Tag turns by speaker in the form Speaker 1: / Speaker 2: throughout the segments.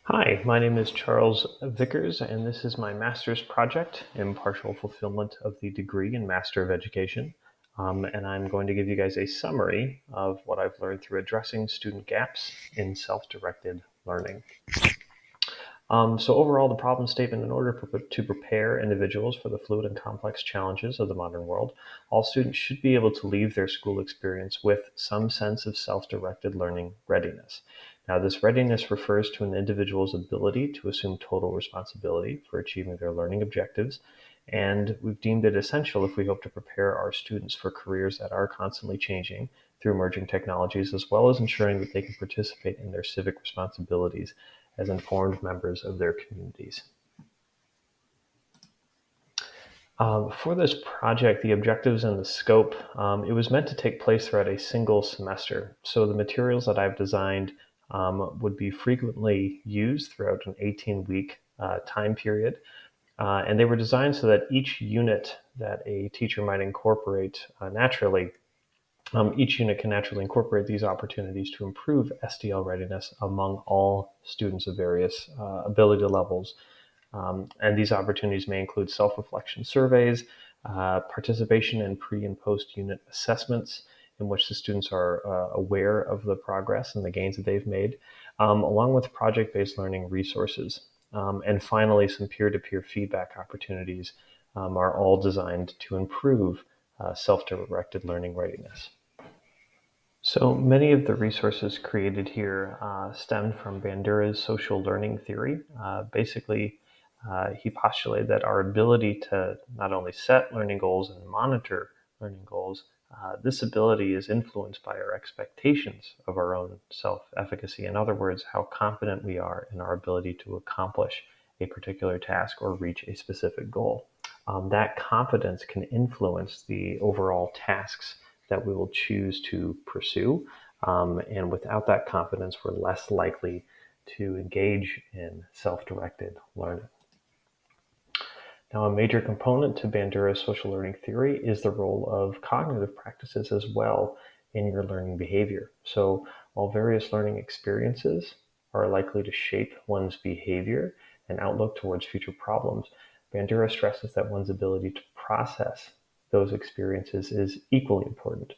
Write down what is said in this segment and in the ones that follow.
Speaker 1: Hi, my name is Charles Vickers, and this is my master's project in partial fulfillment of the degree in Master of Education. And I'm going to give you guys a summary of what I've learned through addressing student gaps in self-directed learning. So overall, the problem statement, in order to prepare individuals for the fluid and complex challenges of the modern world, all students should be able to leave their school experience with some sense of self-directed learning readiness. Now, this readiness refers to an individual's ability to assume total responsibility for achieving their learning objectives, and we've deemed it essential if we hope to prepare our students for careers that are constantly changing through emerging technologies, as well as ensuring that they can participate in their civic responsibilities as informed members of their communities. For this project, the objectives and the scope, it was meant to take place throughout a single semester. So the materials that I've designed would be frequently used throughout an 18-week time period. And they were designed so that each unit that a teacher might incorporate naturally, each unit can naturally incorporate these opportunities to improve SDL readiness among all students of various ability levels. And these opportunities may include self-reflection surveys, participation in pre and post-unit assessments in which the students are aware of the progress and the gains that they've made, along with project-based learning resources. And finally, some peer-to-peer feedback opportunities are all designed to improve self-directed learning readiness. So many of the resources created here stemmed from Bandura's social learning theory. He postulated that our ability to not only set learning goals and monitor learning goals, this ability is influenced by our expectations of our own self-efficacy. In other words, how confident we are in our ability to accomplish a particular task or reach a specific goal. That confidence can influence the overall tasks that we will choose to pursue. And without that confidence, we're less likely to engage in self-directed learning. Now, a major component to Bandura's social learning theory is the role of cognitive practices as well in your learning behavior. So while various learning experiences are likely to shape one's behavior and outlook towards future problems, Bandura stresses that one's ability to process those experiences is equally important.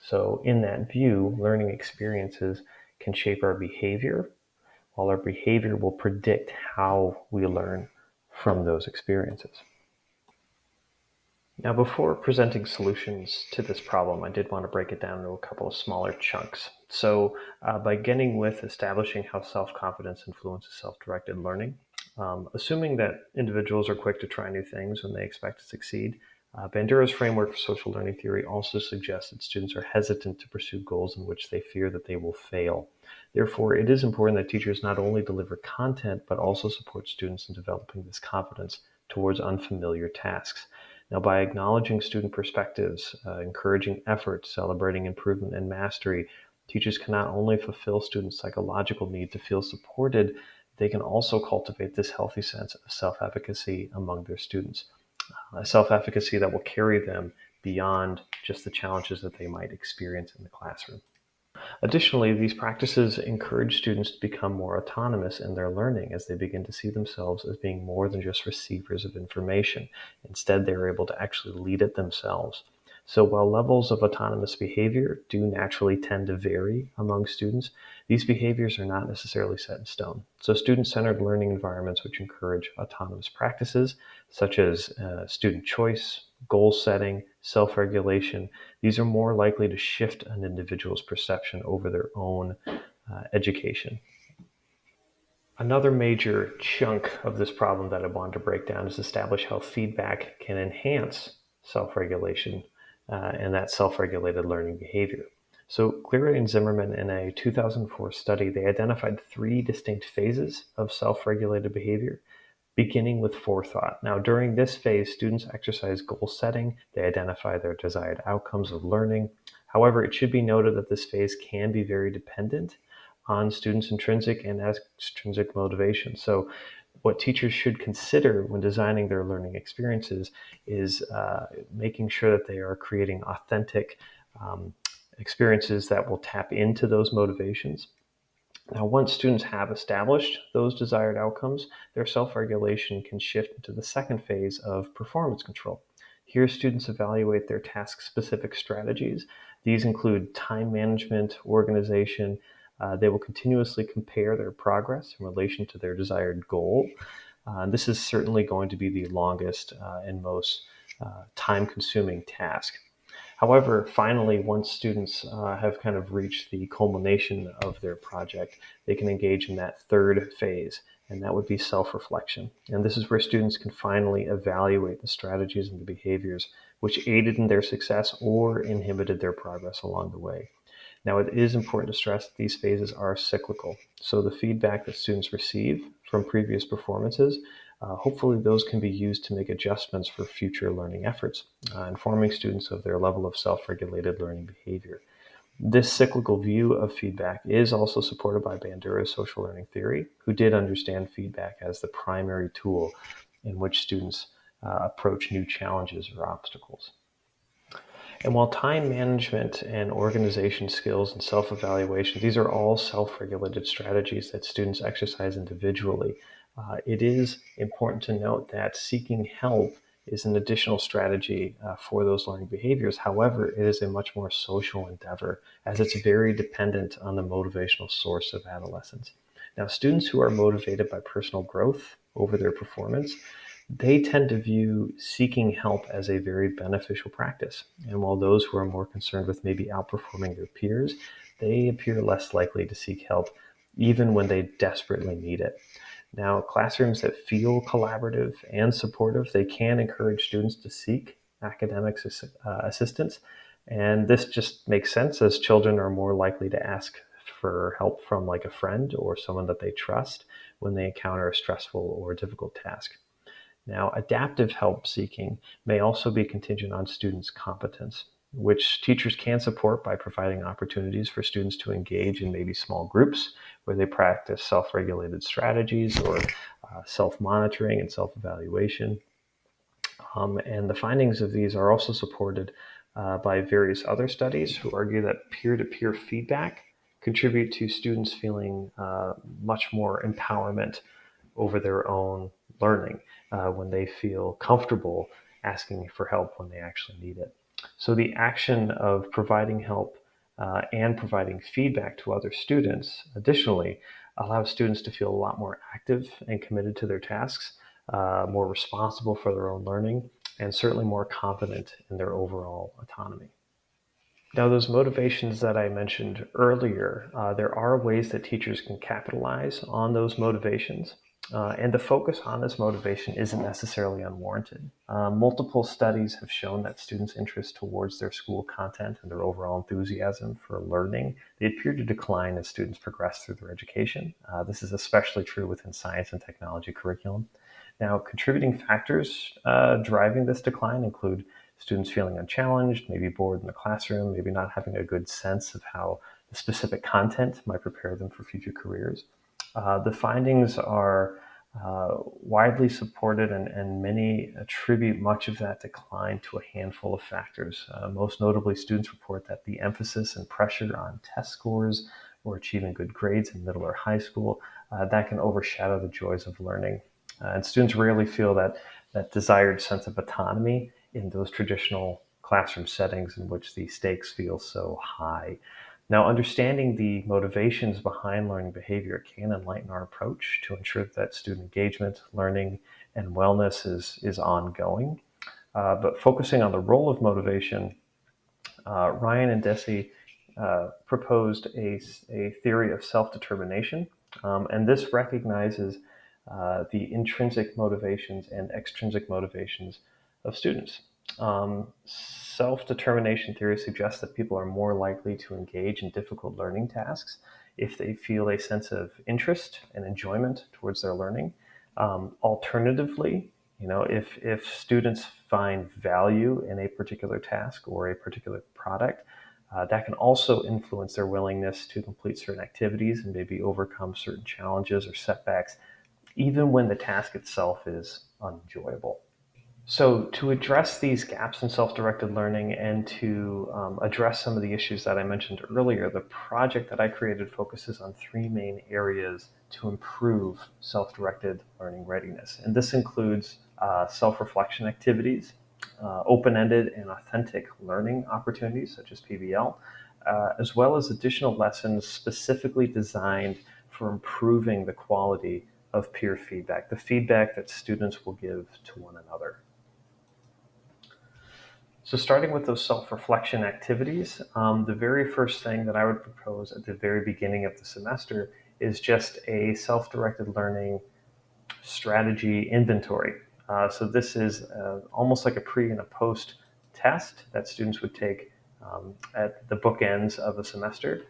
Speaker 1: So in that view, learning experiences can shape our behavior, while our behavior will predict how we learn from those experiences. Now, before presenting solutions to this problem, I did want to break it down into a couple of smaller chunks. So by beginning with establishing how self-confidence influences self-directed learning, assuming that individuals are quick to try new things when they expect to succeed, Bandura's framework for social learning theory also suggests that students are hesitant to pursue goals in which they fear that they will fail. Therefore, it is important that teachers not only deliver content, but also support students in developing this confidence towards unfamiliar tasks. Now, by acknowledging student perspectives, encouraging effort, celebrating improvement and mastery, teachers can not only fulfill students' psychological need to feel supported, they can also cultivate this healthy sense of self-efficacy among their students, a self-efficacy that will carry them beyond just the challenges that they might experience in the classroom. Additionally, these practices encourage students to become more autonomous in their learning as they begin to see themselves as being more than just receivers of information. Instead, they are able to actually lead it themselves. So while levels of autonomous behavior do naturally tend to vary among students, these behaviors are not necessarily set in stone. So student-centered learning environments which encourage autonomous practices, such as student choice, goal setting, self-regulation, these are more likely to shift an individual's perception over their own education. Another major chunk of this problem that I wanted to break down is establish how feedback can enhance self-regulation and that self-regulated learning behavior. So Cleary and Zimmerman, in a 2004 study, they identified three distinct phases of self-regulated behavior, beginning with forethought. Now, during this phase, students exercise goal setting. They identify their desired outcomes of learning. However, it should be noted that this phase can be very dependent on students' intrinsic and extrinsic motivation. So what teachers should consider when designing their learning experiences is making sure that they are creating authentic experiences that will tap into those motivations, Now, once students have established those desired outcomes, their self regulation can shift into the second phase of performance control. Here, students evaluate their task specific strategies. These include time management, organization. They will continuously compare their progress in relation to their desired goal. This is certainly going to be the longest and most time consuming task. However, finally, once students have kind of reached the culmination of their project, they can engage in that third phase, and that would be self reflection. And this is where students can finally evaluate the strategies and the behaviors which aided in their success or inhibited their progress along the way. Now, it is important to stress that these phases are cyclical. So, the feedback that students receive from previous performances, hopefully, those can be used to make adjustments for future learning efforts, informing students of their level of self regulated learning behavior. This cyclical view of feedback is also supported by Bandura's social learning theory, who did understand feedback as the primary tool in which students approach new challenges or obstacles. And while time management and organization skills and self evaluation, these are all self regulated strategies that students exercise individually. It is important to note that seeking help is an additional strategy for those learning behaviors. However, it is a much more social endeavor as it's very dependent on the motivational source of adolescence. Now, students who are motivated by personal growth over their performance, they tend to view seeking help as a very beneficial practice. And while those who are more concerned with maybe outperforming their peers, they appear less likely to seek help even when they desperately need it. Now, classrooms that feel collaborative and supportive, they can encourage students to seek academic assistance. And this just makes sense as children are more likely to ask for help from like a friend or someone that they trust when they encounter a stressful or difficult task. Now, adaptive help seeking may also be contingent on students' competence, which teachers can support by providing opportunities for students to engage in maybe small groups where they practice self regulated strategies or self monitoring and self evaluation. And the findings of these are also supported by various other studies who argue that peer to peer feedback contribute to students feeling much more empowerment over their own learning when they feel comfortable asking for help when they actually need it. So the action of providing help and providing feedback to other students, additionally, allows students to feel a lot more active and committed to their tasks, more responsible for their own learning, and certainly more confident in their overall autonomy. Now, those motivations that I mentioned earlier, there are ways that teachers can capitalize on those motivations. And the focus on this motivation isn't necessarily unwarranted. Multiple studies have shown that students' interest towards their school content and their overall enthusiasm for learning, they appear to decline as students progress through their education. This is especially true within science and technology curriculum. Now, contributing factors driving this decline include students feeling unchallenged, maybe bored in the classroom, maybe not having a good sense of how the specific content might prepare them for future careers. The findings are widely supported, and many attribute much of that decline to a handful of factors. Most notably, students report that the emphasis and pressure on test scores or achieving good grades in middle or high school, that can overshadow the joys of learning. And students rarely feel that desired sense of autonomy in those traditional classroom settings in which the stakes feel so high. Now, understanding the motivations behind learning behavior can enlighten our approach to ensure that student engagement, learning, and wellness is ongoing. But focusing on the role of motivation, Ryan and Deci proposed a theory of self determination, and this recognizes the intrinsic motivations and extrinsic motivations of students. Self determination theory suggests that people are more likely to engage in difficult learning tasks if they feel a sense of interest and enjoyment towards their learning. Alternatively, if students find value in a particular task or a particular product, that can also influence their willingness to complete certain activities and maybe overcome certain challenges or setbacks, even when the task itself is unenjoyable. So, to address these gaps in self directed learning and to address some of the issues that I mentioned earlier, the project that I created focuses on three main areas to improve self directed learning readiness. And this includes self reflection activities, open ended and authentic learning opportunities, such as PBL, as well as additional lessons specifically designed for improving the quality of peer feedback, the feedback that students will give to one another. So, starting with those self reflection activities, the very first thing that I would propose at the very beginning of the semester is just a self directed learning strategy inventory. So, this is almost like a pre and a post test that students would take at the bookends of the semester.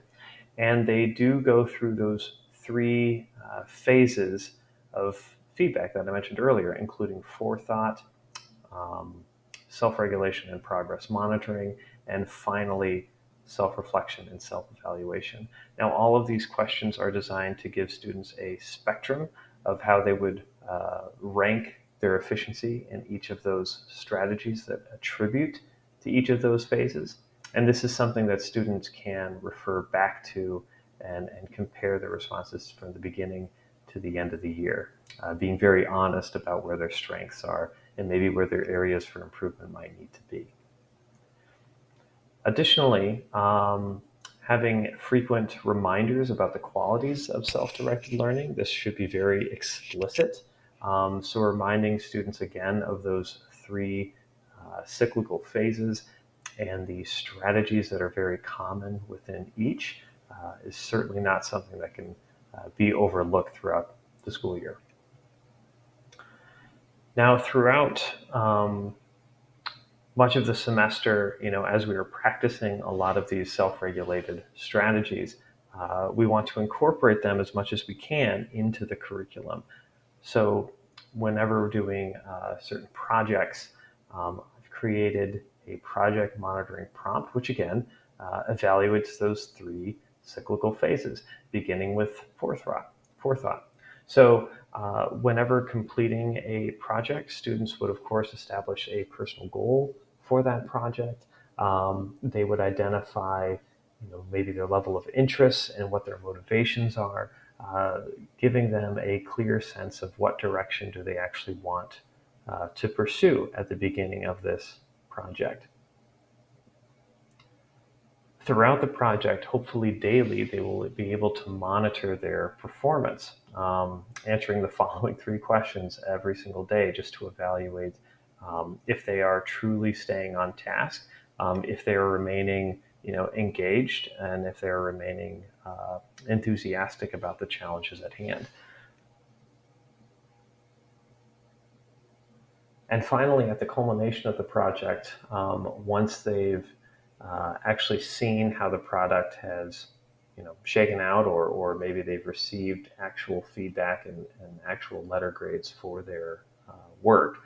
Speaker 1: And they do go through those three phases of feedback that I mentioned earlier, including forethought, um, self regulation and progress monitoring, and finally, self reflection and self evaluation. Now, all of these questions are designed to give students a spectrum of how they would rank their efficiency in each of those strategies that attribute to each of those phases. And this is something that students can refer back to and compare their responses from the beginning to the end of the year, being very honest about where their strengths are and maybe where their areas for improvement might need to be. Additionally, having frequent reminders about the qualities of self-directed learning. This should be very explicit. So reminding students again of those three cyclical phases and the strategies that are very common within each is certainly not something that can be overlooked throughout the school year. Now, throughout much of the semester, as we were practicing a lot of these self-regulated strategies, we want to incorporate them as much as we can into the curriculum. So whenever we're doing certain projects, I've created a project monitoring prompt, which again evaluates those three cyclical phases, beginning with forethought. So whenever completing a project, students would, of course, establish a personal goal for that project. They would identify, maybe their level of interest and what their motivations are, giving them a clear sense of what direction do they actually want to pursue at the beginning of this project. Throughout the project, hopefully daily, they will be able to monitor their performance, answering the following three questions every single day just to evaluate if they are truly staying on task, if they are remaining engaged, and if they are remaining enthusiastic about the challenges at hand. And finally, at the culmination of the project, once they've actually seen how the product has, shaken out, or maybe they've received actual feedback and actual letter grades for their work,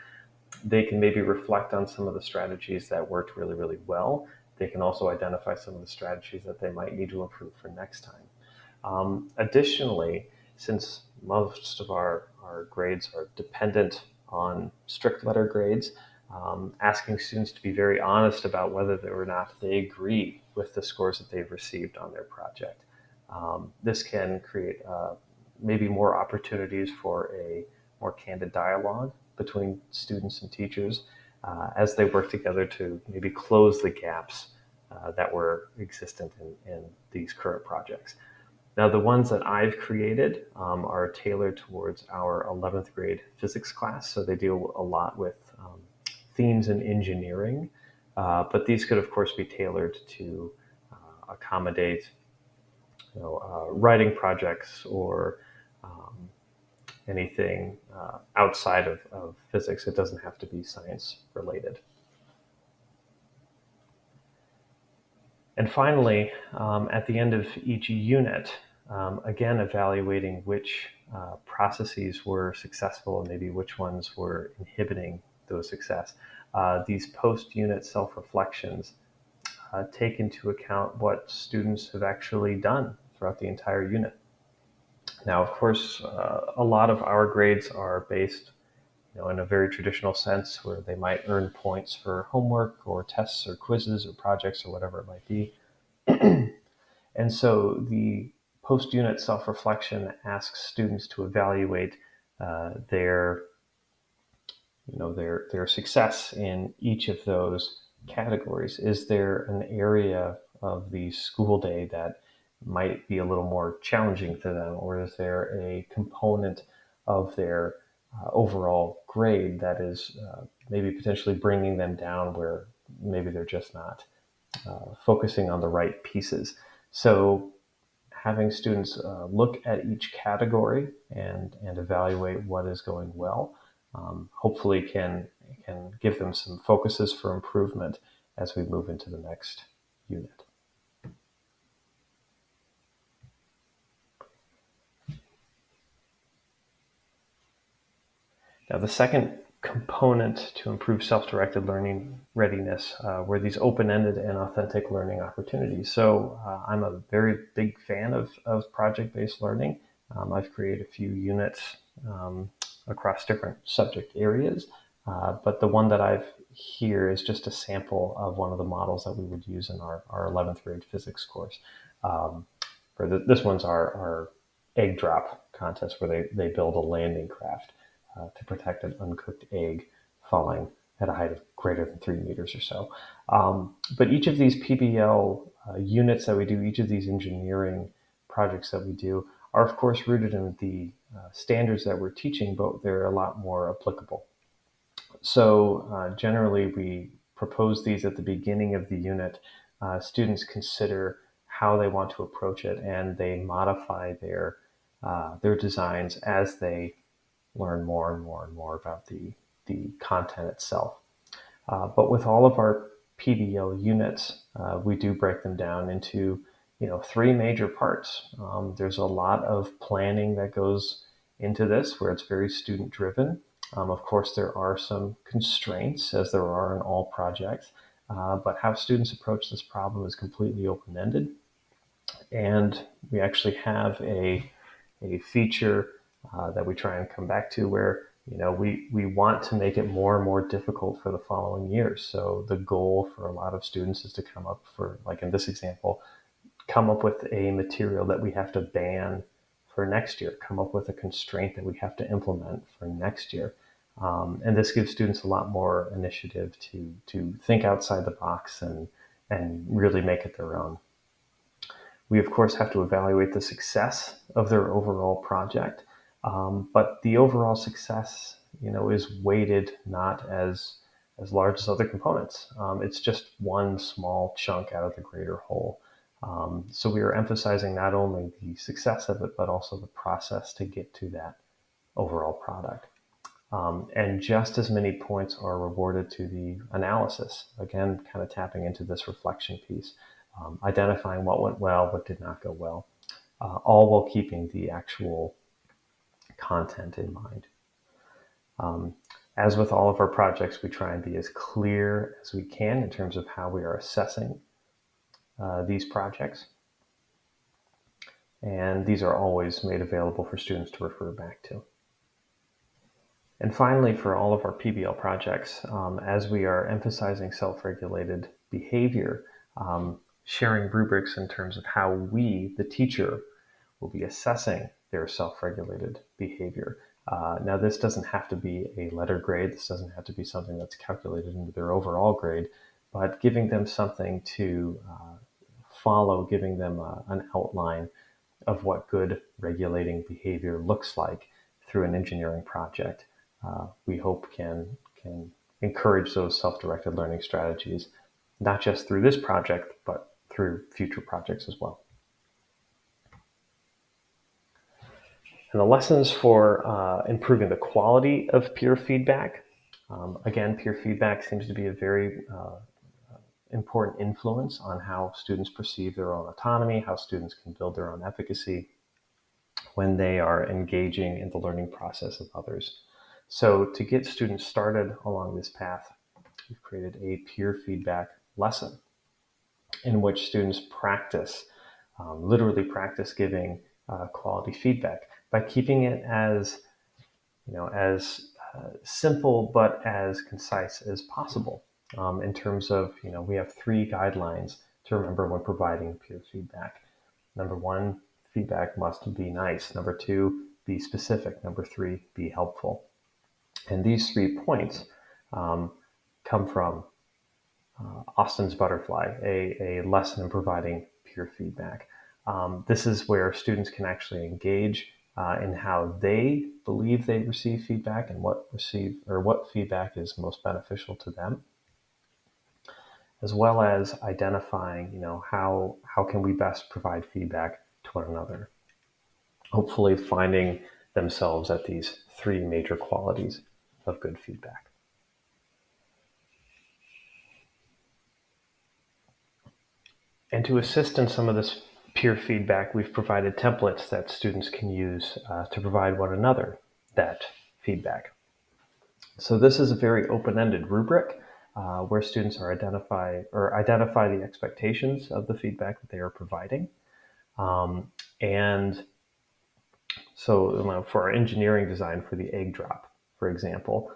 Speaker 1: they can maybe reflect on some of the strategies that worked really, really well. They can also identify some of the strategies that they might need to improve for next time. Additionally, since most of our grades are dependent on strict letter grades, asking students to be very honest about whether or not they agree with the scores that they've received on their project. This can create maybe more opportunities for a more candid dialogue between students and teachers as they work together to maybe close the gaps that were existent in these current projects. Now, the ones that I've created are tailored towards our 11th grade physics class, so they deal a lot with themes in engineering, but these could, of course, be tailored to accommodate writing projects or anything outside of physics. It doesn't have to be science related. And finally, at the end of each unit, again, evaluating which processes were successful and maybe which ones were inhibiting those success. These post-unit self-reflections take into account what students have actually done throughout the entire unit. Now, of course, a lot of our grades are based in a very traditional sense, where they might earn points for homework or tests or quizzes or projects or whatever it might be. And so the post-unit self-reflection asks students to evaluate their their success in each of those categories. Is there an area of the school day that might be a little more challenging to them, or is there a component of their overall grade that is maybe potentially bringing them down, where maybe they're just not focusing on the right pieces? So having students look at each category and evaluate what is going well, hopefully can give them some focuses for improvement as we move into the next unit. Now, the second component to improve self-directed learning readiness were these open-ended and authentic learning opportunities. So I'm a very big fan of project-based learning. I've created a few units across different subject areas, but the one that I've here is just a sample of one of the models that we would use in our 11th grade physics course. This one's our egg drop contest, where they build a landing craft to protect an uncooked egg falling at a height of greater than 3 meters or so. But each of these PBL units that we do, each of these engineering projects that we do, are of course rooted in the standards that we're teaching, but they're a lot more applicable. So generally we propose these at the beginning of the unit. Students consider how they want to approach it, and they modify their designs as they learn more and more and more about the content itself. But with all of our PBL units, we do break them down into 3 major parts. There's a lot of planning that goes into this, where it's very student driven. Of course, there are some constraints, as there are in all projects, but how students approach this problem is completely open-ended. And we actually have a feature that we try and come back to, where we want to make it more and more difficult for the following years. So the goal for a lot of students is to come up, for like in this example, come up with a material that we have to ban for next year, come up with a constraint that we have to implement for next year. And this gives students a lot more initiative to think outside the box and really make it their own. We, of course, have to evaluate the success of their overall project, but the overall success, is weighted not as large as other components. It's just one small chunk out of the greater whole. So we are emphasizing not only the success of it, but also the process to get to that overall product. And just as many points are rewarded to the analysis, again, kind of tapping into this reflection piece, identifying what went well, what did not go well, all while keeping the actual content in mind. As with all of our projects, we try and be as clear as we can in terms of how we are assessing these projects. And these are always made available for students to refer back to. And finally, for all of our PBL projects, as we are emphasizing self-regulated behavior, sharing rubrics in terms of how we, the teacher, will be assessing their self-regulated behavior. Now, this doesn't have to be a letter grade. This doesn't have to be something that's calculated into their overall grade, but giving them something to follow, giving them an outline of what good regulating behavior looks like through an engineering project, we hope can encourage those self-directed learning strategies, not just through this project, but through future projects as well. And the lessons for improving the quality of peer feedback. Again, peer feedback seems to be a very important influence on how students perceive their own autonomy, how students can build their own efficacy when they are engaging in the learning process of others. So to get students started along this path, we've created a peer feedback lesson in which students practice, literally practice giving quality feedback by keeping it as simple but as concise as possible in terms of, we have three guidelines to remember when providing peer feedback. Number one, feedback must be nice. Number two, be specific. Number three, be helpful. And these 3 points um, come from Austin's Butterfly, a lesson in providing peer feedback. This is where students can actually engage in how they believe they receive feedback and what feedback is most beneficial to them, as well as identifying, how can we best provide feedback to one another. Hopefully, finding themselves at these three major qualities of good feedback. And to assist in some of this peer feedback, we've provided templates that students can use to provide one another that feedback. So this is a very open-ended rubric where students identify the expectations of the feedback that they are providing. And so for our engineering design for the egg drop, for example,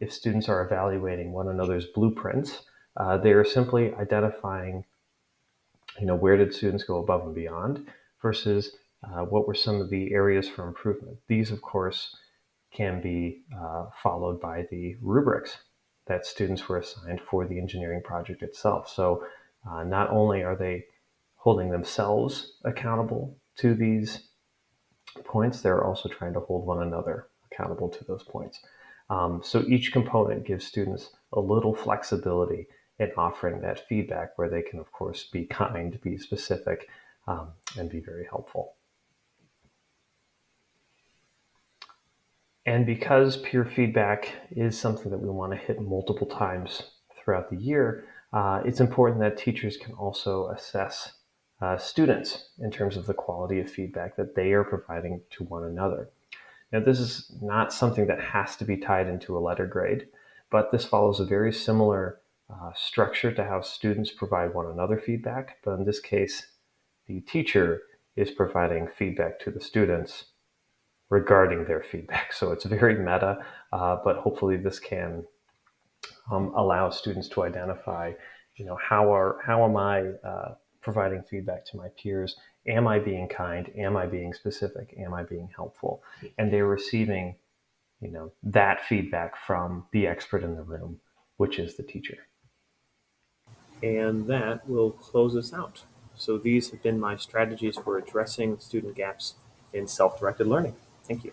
Speaker 1: if students are evaluating one another's blueprints, they are simply identifying, where did students go above and beyond versus what were some of the areas for improvement. These, of course, can be followed by the rubrics that students were assigned for the engineering project itself. So not only are they holding themselves accountable to these points, they're also trying to hold one another accountable to those points. So each component gives students a little flexibility in offering that feedback where they can, of course, be kind, be specific, and be very helpful. And because peer feedback is something that we want to hit multiple times throughout the year, it's important that teachers can also assess students in terms of the quality of feedback that they are providing to one another. Now, this is not something that has to be tied into a letter grade, but this follows a very similar structure to how students provide one another feedback. But in this case, the teacher is providing feedback to the students regarding their feedback. So it's very meta, but hopefully this can allow students to identify, how am I providing feedback to my peers? Am I being kind? Am I being specific? Am I being helpful? And they're receiving, that feedback from the expert in the room, which is the teacher. And that will close us out. So these have been my strategies for addressing student gaps in self-directed learning. Thank you.